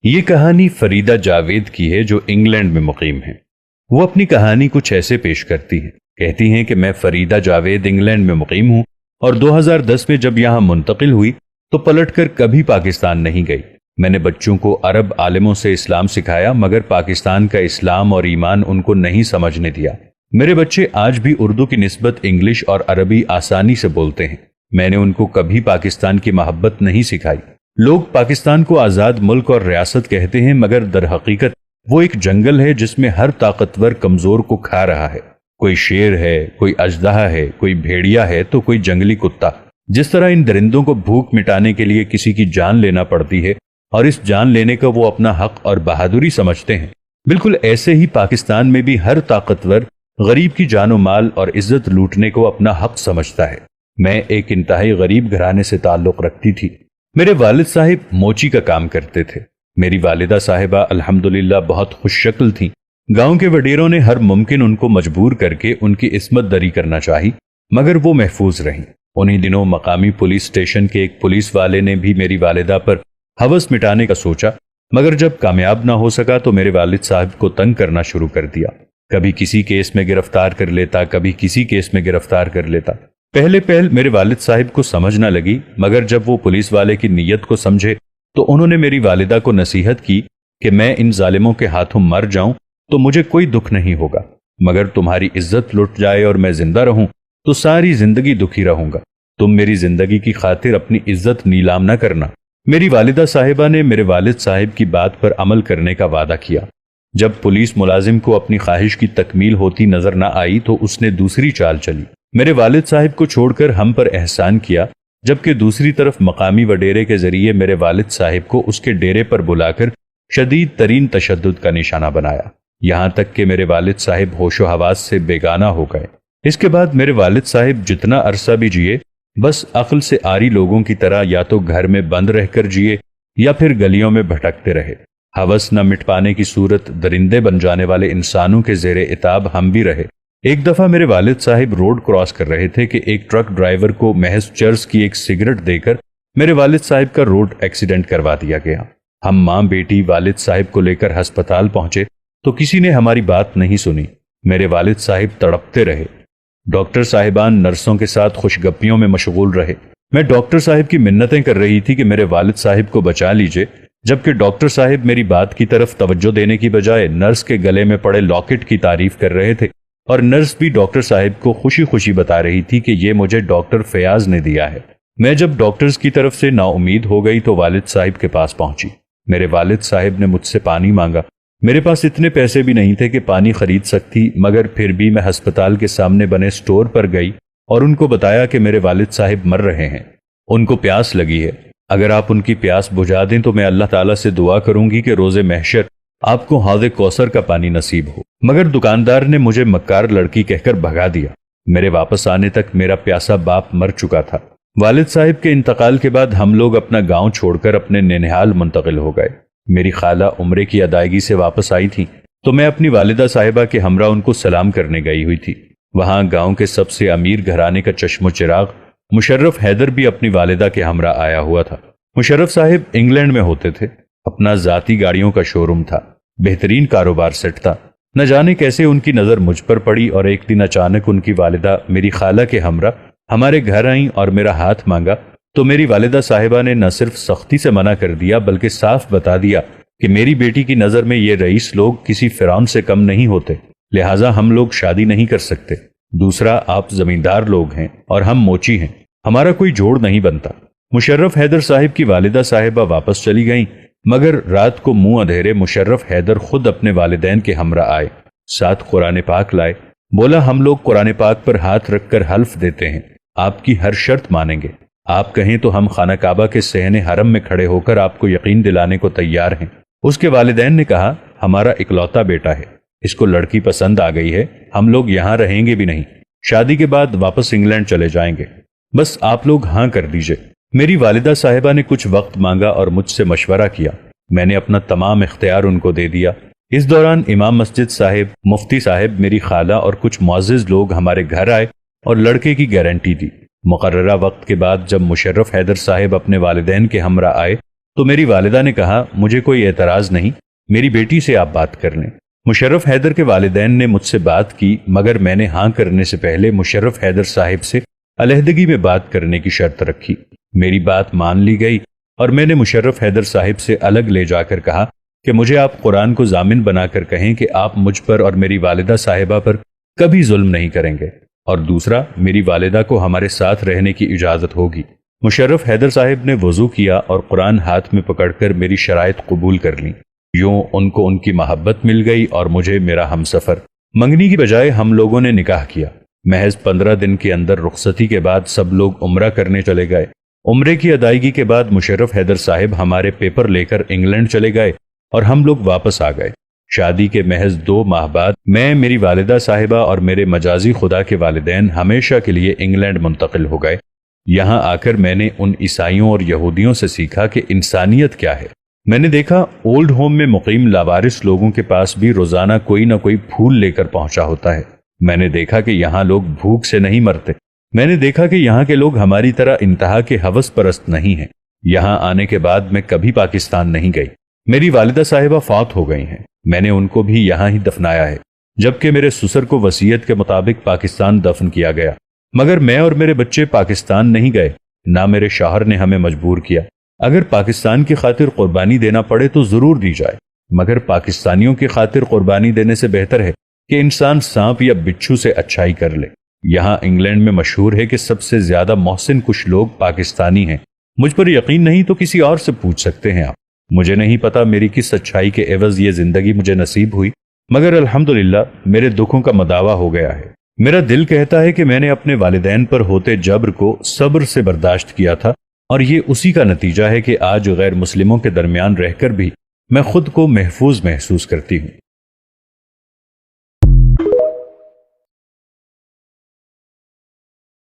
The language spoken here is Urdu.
یہ کہانی فریدہ جاوید کی ہے جو انگلینڈ میں مقیم ہے۔ وہ اپنی کہانی کچھ ایسے پیش کرتی ہیں۔ کہتی ہیں کہ میں فریدہ جاوید انگلینڈ میں مقیم ہوں اور 2010 میں جب یہاں منتقل ہوئی تو پلٹ کر کبھی پاکستان نہیں گئی۔ میں نے بچوں کو عرب عالموں سے اسلام سکھایا مگر پاکستان کا اسلام اور ایمان ان کو نہیں سمجھنے دیا۔ میرے بچے آج بھی اردو کی نسبت انگلش اور عربی آسانی سے بولتے ہیں۔ میں نے ان کو کبھی پاکستان کی محبت نہیں سکھائی۔ لوگ پاکستان کو آزاد ملک اور ریاست کہتے ہیں مگر در حقیقت وہ ایک جنگل ہے جس میں ہر طاقتور کمزور کو کھا رہا ہے۔ کوئی شیر ہے، کوئی اژدہا ہے، کوئی بھیڑیا ہے تو کوئی جنگلی کتا۔ جس طرح ان درندوں کو بھوک مٹانے کے لیے کسی کی جان لینا پڑتی ہے اور اس جان لینے کا وہ اپنا حق اور بہادری سمجھتے ہیں، بالکل ایسے ہی پاکستان میں بھی ہر طاقتور غریب کی جان و مال اور عزت لوٹنے کو اپنا حق سمجھتا ہے۔ میں ایک انتہائی غریب گھرانے سے تعلق رکھتی تھی۔ میرے والد صاحب موچی کا کام کرتے تھے۔ میری والدہ صاحبہ الحمدللہ بہت خوش شکل تھیں۔ گاؤں کے وڈیروں نے ہر ممکن ان کو مجبور کر کے ان کی عصمت دری کرنا چاہی مگر وہ محفوظ رہیں۔ انہی دنوں مقامی پولیس اسٹیشن کے ایک پولیس والے نے بھی میری والدہ پر ہوس مٹانے کا سوچا مگر جب کامیاب نہ ہو سکا تو میرے والد صاحب کو تنگ کرنا شروع کر دیا۔ کبھی کسی کیس میں گرفتار کر لیتا، کبھی کسی کیس میں گرفتار کر لیتا۔ پہلے میرے والد صاحب کو سمجھ نہ لگی مگر جب وہ پولیس والے کی نیت کو سمجھے تو انہوں نے میری والدہ کو نصیحت کی کہ میں ان ظالموں کے ہاتھوں مر جاؤں تو مجھے کوئی دکھ نہیں ہوگا، مگر تمہاری عزت لٹ جائے اور میں زندہ رہوں تو ساری زندگی دکھی رہوں گا۔ تم میری زندگی کی خاطر اپنی عزت نیلام نہ کرنا۔ میری والدہ صاحبہ نے میرے والد صاحب کی بات پر عمل کرنے کا وعدہ کیا۔ جب پولیس ملازم کو اپنی خواہش کی تکمیل ہوتی نظر نہ آئی تو اس نے دوسری چال چلی۔ میرے والد صاحب کو چھوڑ کر ہم پر احسان کیا، جبکہ دوسری طرف مقامی وڈیرے کے ذریعے میرے والد صاحب کو اس کے ڈیرے پر بلا کر شدید ترین تشدد کا نشانہ بنایا، یہاں تک کہ میرے والد صاحب ہوش و حواس سے بیگانہ ہو گئے۔ اس کے بعد میرے والد صاحب جتنا عرصہ بھی جیے بس عقل سے عاری لوگوں کی طرح یا تو گھر میں بند رہ کر جیے یا پھر گلیوں میں بھٹکتے رہے۔ ہوس نہ مٹ پانے کی صورت درندے بن جانے والے انسانوں کے زیر عتاب ہم بھی رہے۔ ایک دفعہ میرے والد صاحب روڈ کراس کر رہے تھے کہ ایک ٹرک ڈرائیور کو محض چرس کی ایک سگریٹ دے کر میرے والد صاحب کا روڈ ایکسیڈنٹ کروا دیا گیا۔ ہم ماں بیٹی والد صاحب کو لے کر ہسپتال پہنچے تو کسی نے ہماری بات نہیں سنی۔ میرے والد صاحب تڑپتے رہے۔ ڈاکٹر صاحبان نرسوں کے ساتھ خوش گپیوں میں مشغول رہے۔ میں ڈاکٹر صاحب کی منتیں کر رہی تھی کہ میرے والد صاحب کو بچا لیجئے، جبکہ ڈاکٹر صاحب میری بات کی طرف توجہ دینے کی بجائے نرس کے گلے میں پڑے لاکٹ کی تعریف کر رہے تھے، اور نرس بھی ڈاکٹر صاحب کو خوشی خوشی بتا رہی تھی کہ یہ مجھے ڈاکٹر فیاض نے دیا ہے۔ میں جب ڈاکٹرز کی طرف سے نا امید ہو گئی تو والد صاحب کے پاس پہنچی۔ میرے والد صاحب نے مجھ سے پانی مانگا۔ میرے پاس اتنے پیسے بھی نہیں تھے کہ پانی خرید سکتی، مگر پھر بھی میں ہسپتال کے سامنے بنے سٹور پر گئی اور ان کو بتایا کہ میرے والد صاحب مر رہے ہیں، ان کو پیاس لگی ہے، اگر آپ ان کی پیاس بجھا دیں تو میں اللہ تعالیٰ سے دعا کروں گی کہ روز محشر آپ کو حوض کوثر کا پانی نصیب ہو۔ مگر دکاندار نے مجھے مکار لڑکی کہہ کر بھگا دیا۔ میرے واپس آنے تک میرا پیاسا باپ مر چکا تھا۔ والد صاحب کے انتقال کے بعد ہم لوگ اپنا گاؤں چھوڑ کر اپنے ننہال منتقل ہو گئے۔ میری خالہ عمرے کی ادائیگی سے واپس آئی تھی تو میں اپنی والدہ صاحبہ کے ہمراہ ان کو سلام کرنے گئی ہوئی تھی۔ وہاں گاؤں کے سب سے امیر گھرانے کا چشم و چراغ مشرف حیدر بھی اپنی والدہ کے ہمراہ آیا ہوا تھا۔ مشرف صاحب انگلینڈ میں ہوتے تھے، اپنا ذاتی گاڑیوں کا شو روم تھا، بہترین کاروبار سیٹ تھا۔ نہ جانے کیسے ان کی نظر مجھ پر پڑی اور ایک دن اچانک ان کی والدہ میری خالہ کے ہمراہ ہمارے گھر آئیں اور میرا ہاتھ مانگا تو میری والدہ صاحبہ نے نہ صرف سختی سے منع کر دیا بلکہ صاف بتا دیا کہ میری بیٹی کی نظر میں یہ رئیس لوگ کسی فرعون سے کم نہیں ہوتے، لہٰذا ہم لوگ شادی نہیں کر سکتے۔ دوسرا، آپ زمیندار لوگ ہیں اور ہم موچی ہیں، ہمارا کوئی جوڑ نہیں بنتا۔ مشرف حیدر صاحب کی والدہ صاحبہ واپس چلی گئیں، مگر رات کو منہ اندھیرے مشرف حیدر خود اپنے والدین کے ہمراہ آئے، ساتھ قرآن پاک لائے۔ بولا، ہم لوگ قرآن پاک پر ہاتھ رکھ کر حلف دیتے ہیں، آپ کی ہر شرط مانیں گے، آپ کہیں تو ہم خانہ کعبہ کے صحن حرم میں کھڑے ہو کر آپ کو یقین دلانے کو تیار ہیں۔ اس کے والدین نے کہا، ہمارا اکلوتا بیٹا ہے، اس کو لڑکی پسند آ گئی ہے، ہم لوگ یہاں رہیں گے بھی نہیں، شادی کے بعد واپس انگلینڈ چلے جائیں گے، بس آپ لوگ ہاں کر دیجئے۔ میری والدہ صاحبہ نے کچھ وقت مانگا اور مجھ سے مشورہ کیا۔ میں نے اپنا تمام اختیار ان کو دے دیا۔ اس دوران امام مسجد صاحب، مفتی صاحب، میری خالہ اور کچھ معزز لوگ ہمارے گھر آئے اور لڑکے کی گارنٹی دی۔ مقررہ وقت کے بعد جب مشرف حیدر صاحب اپنے والدین کے ہمراہ آئے تو میری والدہ نے کہا مجھے کوئی اعتراض نہیں، میری بیٹی سے آپ بات کر لیں۔ مشرف حیدر کے والدین نے مجھ سے بات کی، مگر میں نے ہاں کرنے سے پہلے مشرف حیدر صاحب سے علیحدگی میں بات کرنے کی شرط رکھی۔ میری بات مان لی گئی اور میں نے مشرف حیدر صاحب سے الگ لے جا کر کہا کہ مجھے آپ قرآن کو ضامن بنا کر کہیں کہ آپ مجھ پر اور میری والدہ صاحبہ پر کبھی ظلم نہیں کریں گے، اور دوسرا میری والدہ کو ہمارے ساتھ رہنے کی اجازت ہوگی۔ مشرف حیدر صاحب نے وضو کیا اور قرآن ہاتھ میں پکڑ کر میری شرائط قبول کر لیں۔ یوں ان کو ان کی محبت مل گئی اور مجھے میرا ہمسفر۔ منگنی کی بجائے ہم لوگوں نے نکاح کیا۔ محض 15 دن کے اندر رخصتی کے بعد سب لوگ عمرہ کرنے چلے گئے۔ عمرے کی ادائیگی کے بعد مشرف حیدر صاحب ہمارے پیپر لے کر انگلینڈ چلے گئے اور ہم لوگ واپس آ گئے۔ شادی کے محض 2 ماہ بعد میں، میری والدہ صاحبہ اور میرے مجازی خدا کے والدین ہمیشہ کے لیے انگلینڈ منتقل ہو گئے۔ یہاں آ کر میں نے ان عیسائیوں اور یہودیوں سے سیکھا کہ انسانیت کیا ہے۔ میں نے دیکھا اولڈ ہوم میں مقیم لاوارث لوگوں کے پاس بھی روزانہ کوئی نہ کوئی پھول لے کر پہنچا ہوتا ہے۔ میں نے دیکھا کہ یہاں لوگ بھوک سے نہیں مرتے۔ میں نے دیکھا کہ یہاں کے لوگ ہماری طرح انتہا کے ہوس پرست نہیں ہیں۔ یہاں آنے کے بعد میں کبھی پاکستان نہیں گئی۔ میری والدہ صاحبہ فوت ہو گئی ہیں، میں نے ان کو بھی یہاں ہی دفنایا ہے، جبکہ میرے سسر کو وصیت کے مطابق پاکستان دفن کیا گیا۔ مگر میں اور میرے بچے پاکستان نہیں گئے، نہ میرے شوہر نے ہمیں مجبور کیا۔ اگر پاکستان کی خاطر قربانی دینا پڑے تو ضرور دی جائے، مگر پاکستانیوں کی خاطر قربانی دینے سے بہتر ہے کہ انسان سانپ یا بچھو سے اچھائی کر لے۔ یہاں انگلینڈ میں مشہور ہے کہ سب سے زیادہ محسن کچھ لوگ پاکستانی ہیں۔ مجھ پر یقین نہیں تو کسی اور سے پوچھ سکتے ہیں آپ۔ مجھے نہیں پتا میری کس اچھائی کے عوض یہ زندگی مجھے نصیب ہوئی، مگر الحمدللہ میرے دکھوں کا مداوع ہو گیا ہے۔ میرا دل کہتا ہے کہ میں نے اپنے والدین پر ہوتے جبر کو صبر سے برداشت کیا تھا، اور یہ اسی کا نتیجہ ہے کہ آج غیر مسلموں کے درمیان رہ کر بھی میں خود کو محفوظ محسوس کرتی ہوں۔